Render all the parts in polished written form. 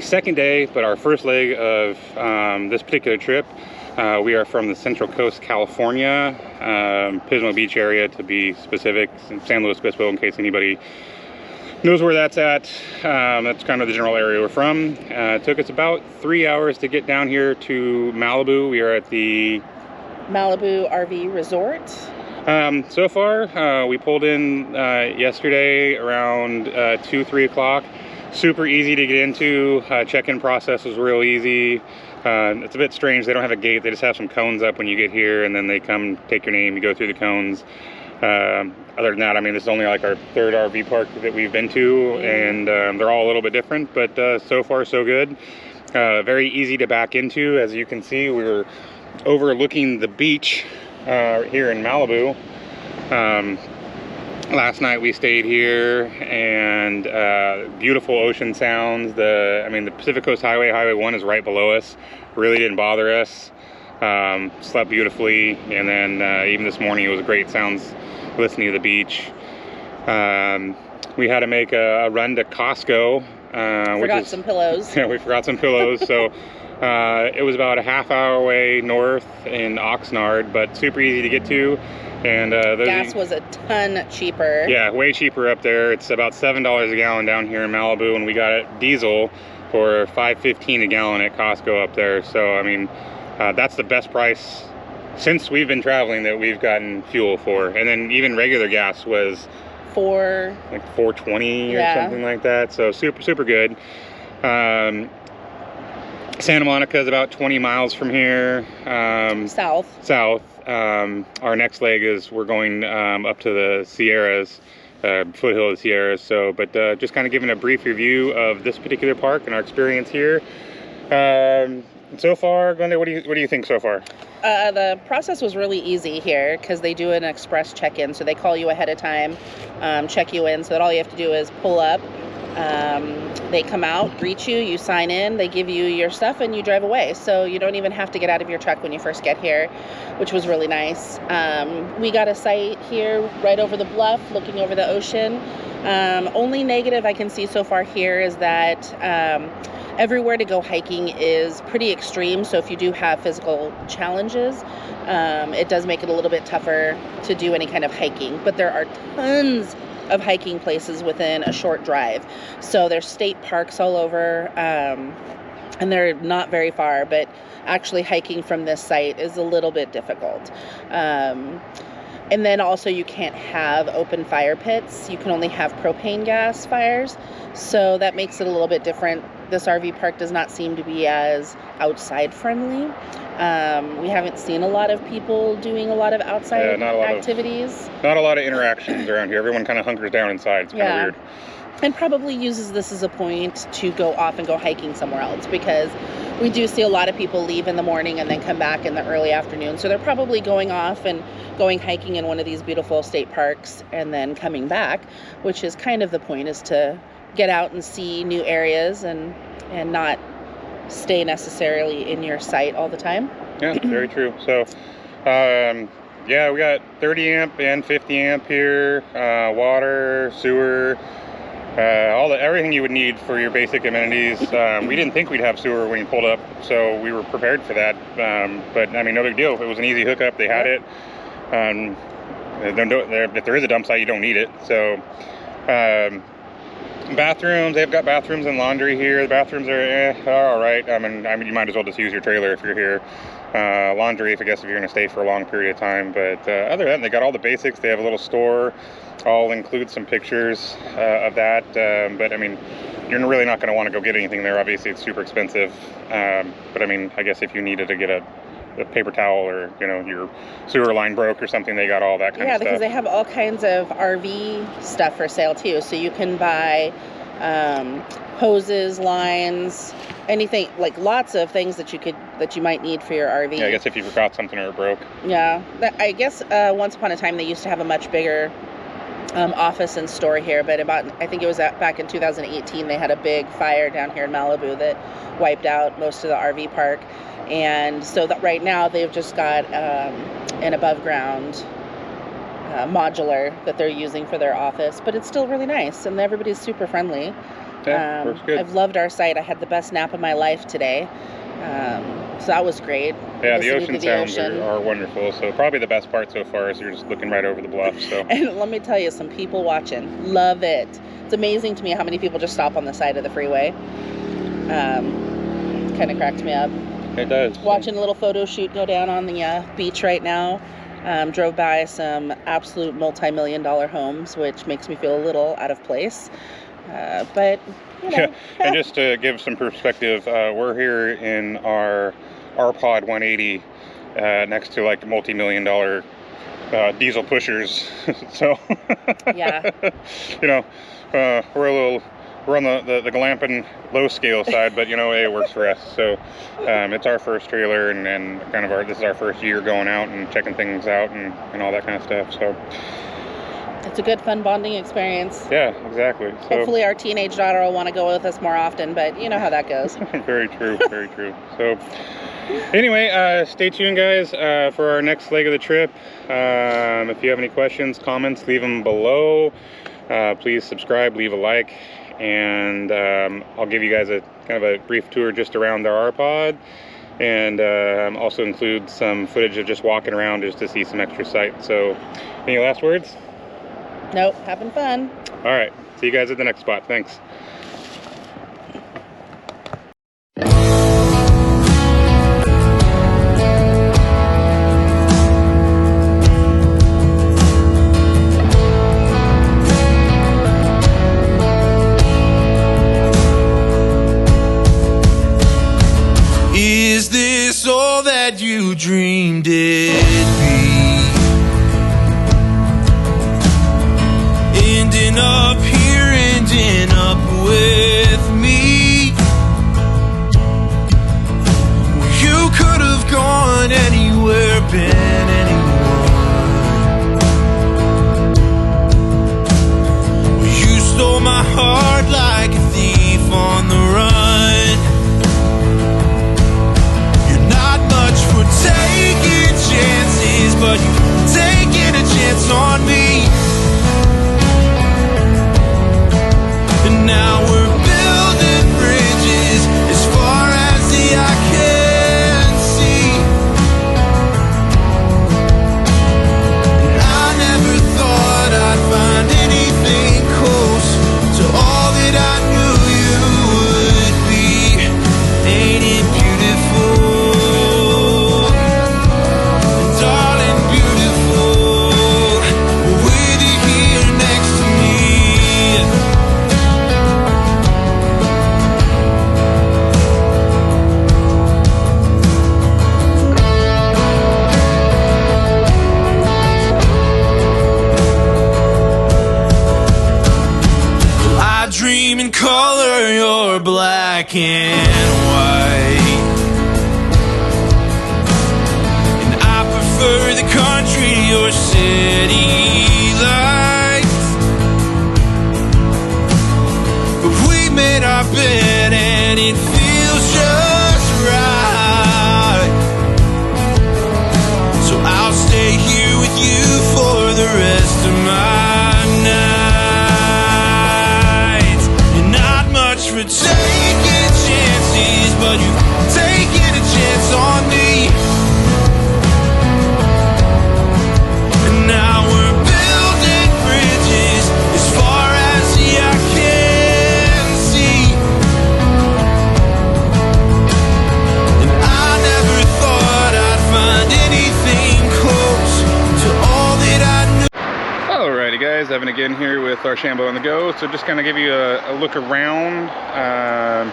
second day, but our first leg of this particular trip. We are from the Central Coast, California, Pismo Beach area to be specific, San Luis Obispo in case anybody knows where that's at. That's kind of the general area we're from. It took us about 3 hours to get down here to Malibu. We are at the Malibu RV Resort. So far, we pulled in yesterday around 2-3 o'clock. Super easy to get into. Check-in process was real easy. It's a bit strange. They don't have a gate. They just have some cones up when you get here, and then they come take your name. You go through the cones. Other than that, I mean, this is only like our third RV park that we've been to, and they're all a little bit different, but so far so good. Very easy to back into. As you can see, we're overlooking the beach here in Malibu. Last night we stayed here, and beautiful ocean sounds. The Pacific Coast Highway, Highway 1 is right below us. Really didn't bother us. Slept beautifully, and then even this morning it was great sounds listening to the beach. We had to make a run to Costco. Forgot some pillows. Yeah, we forgot some pillows. So it was about a half-hour away north in Oxnard, but super easy to get to. And gas was a ton cheaper. Yeah, way cheaper up there. It's about $7 a gallon down here in Malibu, and we got it diesel for $5.15 a gallon at Costco up there. So I mean, that's the best price since we've been traveling that we've gotten fuel for. And then even regular gas was like $4.20 or something like that. So super good. Santa Monica is about 20 miles from here. South. Our next leg is we're going up to the Sierras, foothill of the Sierras. So, but just kind of giving a brief review of this particular park and our experience here. So far, Glenda, what do you think so far? The process was really easy here because they do an express check-in. So they call you ahead of time, check you in, so that all you have to do is pull up. They come out, greet you, you sign in, they give you your stuff, and you drive away. So you don't even have to get out of your truck when you first get here, which was really nice. We got a site here right over the bluff, looking over the ocean. Only negative I can see so far here is that everywhere to go hiking is pretty extreme. So if you do have physical challenges, it does make it a little bit tougher to do any kind of hiking. But there are tons of hiking places within a short drive. So there's state parks all over, and they're not very far, but actually hiking from this site is a little bit difficult. And then also you can't have open fire pits. You can only have propane gas fires. So that makes it a little bit different. This RV park does not seem to be as outside friendly. We haven't seen a lot of people doing a lot of outside activities. Not a lot of interactions around here. Everyone kind of hunkers down inside. It's kind of weird. And probably uses this as a point to go off and go hiking somewhere else, because we do see a lot of people leave in the morning and then come back in the early afternoon. So they're probably going off and going hiking in one of these beautiful state parks and then coming back, which is kind of the point, is to get out and see new areas and not stay necessarily in your site all the time. Yeah, very true. So, yeah, we got 30 amp and 50 amp here, water, sewer, everything you would need for your basic amenities. We didn't think we'd have sewer when you pulled up, so we were prepared for that. But I mean, no big deal. It was an easy hookup. They had it. If there is a dump site, you don't need it. So, bathrooms, they've got bathrooms and laundry here. The bathrooms are all right. I mean, you might as well just use your trailer if you're here. Laundry, I guess, if you're going to stay for a long period of time. But other than that, they got all the basics. They have a little store. I'll include some pictures of that. But I mean, you're really not going to want to go get anything there. Obviously, it's super expensive. But I mean, I guess if you needed to get a paper towel, or your sewer line broke or something, they got all that kind of stuff. Yeah, because they have all kinds of RV stuff for sale too. So you can buy hoses, lines, anything, like lots of things that you might need for your RV. Yeah, I guess if you forgot something or it broke. Yeah, I guess once upon a time they used to have a much bigger office and store here, but I think it was back in 2018 they had a big fire down here in Malibu that wiped out most of the RV park. And so that right now they've just got an above ground modular that they're using for their office, but it's still really nice, and everybody's super friendly. Yeah, works good. I've loved our site. I had the best nap of my life today. So that was great. Yeah, the ocean sounds are wonderful. So probably the best part so far is you're just looking right over the bluff. So. And let me tell you, some people watching love it. It's amazing to me how many people just stop on the side of the freeway. Kind of cracks me up. It does. Watching a little photo shoot go down on the beach right now. Drove by some absolute multi-million-dollar homes, which makes me feel a little out of place. But you know. Yeah, and just to give some perspective, we're here in our rpod 180 next to like multi-million-dollar diesel pushers. So yeah, you know, we're on the glamping low scale side, but you know, hey, it works for us. So it's our first trailer, and kind of this is our first year going out and checking things out and all that kind of stuff. So it's a good fun bonding experience. Yeah, exactly. So, hopefully our teenage daughter will want to go with us more often, but you know how that goes. Very true, very true. So anyway, stay tuned, guys, for our next leg of the trip. If you have any questions, comments, leave them below. Please subscribe, leave a like, and I'll give you guys a kind of a brief tour just around our rpod, and also include some footage of just walking around just to see some extra sights. So any last words? Nope, having fun. All right, see you guys at the next spot. Thanks. Is this all that you dreamed it'd be? Ending up here, ending up with me. You could have gone anywhere, been anyone. You stole my heart like a thief on the run. You're not much for taking chances, but you've taken a chance on me. And now we're building bridges as far as the eye can see. And I never thought I'd find anything close to all that I knew you would be. Ain't it beautiful? Darling, beautiful. With you here next to me. I dream in color, you're black and white. And I prefer the country, your city lights. But we made our bed and it feels just right. So I'll stay here with you for the rest of my nights. You're not much for taking chances, but you've taken a chance on me. And now we're building bridges as far as the eye can see. And I never thought I'd find anything close to all that I knew. Alrighty, guys, Evan again here with Archambault on the Go. So just kind of give you a look around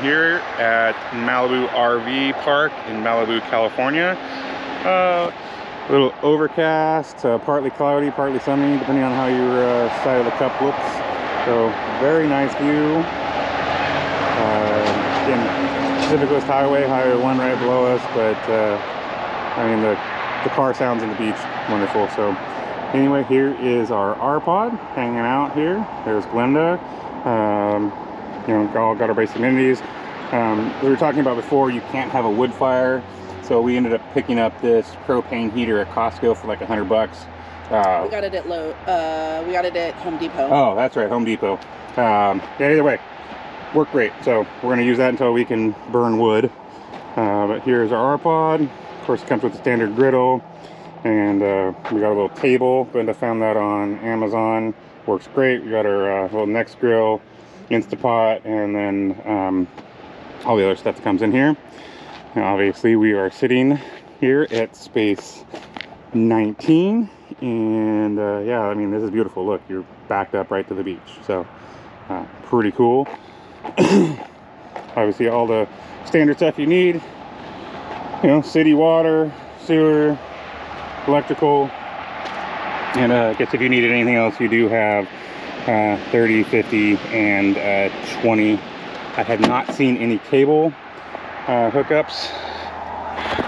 here at Malibu RV Park in Malibu, California. A little overcast, partly cloudy, partly sunny, depending on how your side of the cup looks. So very nice view. Again, Pacific Coast Highway 1 right below us, but I mean the car sounds in the beach, wonderful. So anyway, here is our rpod hanging out here. There's Glenda. You know, all got our basic amenities. We were talking about before, you can't have a wood fire, so we ended up picking up this propane heater at Costco for like $100. We got it at we got it at Home Depot. Oh, that's right, Home Depot. Yeah, either way, work great. So we're gonna use that until we can burn wood. But here's our rpod. Of course, it comes with the standard griddle, and we got a little table. Glenda found that on Amazon. Works great. We got our little Next grill, Instapot, and then all the other stuff that comes in here. Now, obviously, we are sitting here at space 19, and yeah, I mean, this is beautiful. Look, you're backed up right to the beach, so pretty cool. Obviously, all the standard stuff you need, you know, city water, sewer, electrical, and I guess if you needed anything else, you do have 30, 50, and 20. I have not seen any cable hookups.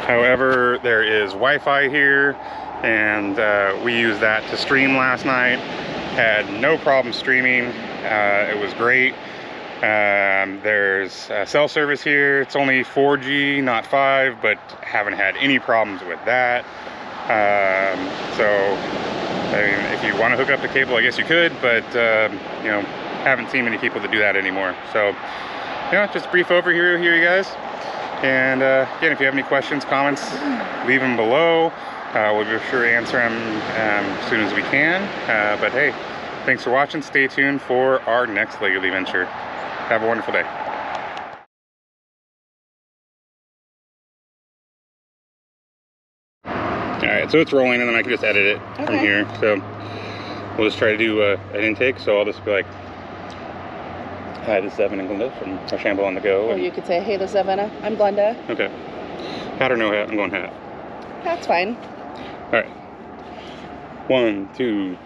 However, there is Wi-Fi here, and we used that to stream last night. Had no problem streaming. It was great. There's cell service here. It's only 4G, not 5, but haven't had any problems with that. So, I mean, if you want to hook up the cable, I guess you could, but you know, haven't seen many people that do that anymore. So, you know, just a brief overview here, you guys. And again, if you have any questions, comments, leave them below. We'll be sure to answer them as soon as we can. But hey, thanks for watching. Stay tuned for our next leg of the adventure. Have a wonderful day. Alright, so it's rolling, and then I can just edit it from here. So we'll just try to do an intake. So I'll just be like, hi, this is Evan and Glenda from our Shamble on the Go. Or you could say, hey, this is Evan. I'm Glenda. Okay. Hat or no hat? I'm going hat. That's fine. Alright. 1, 2,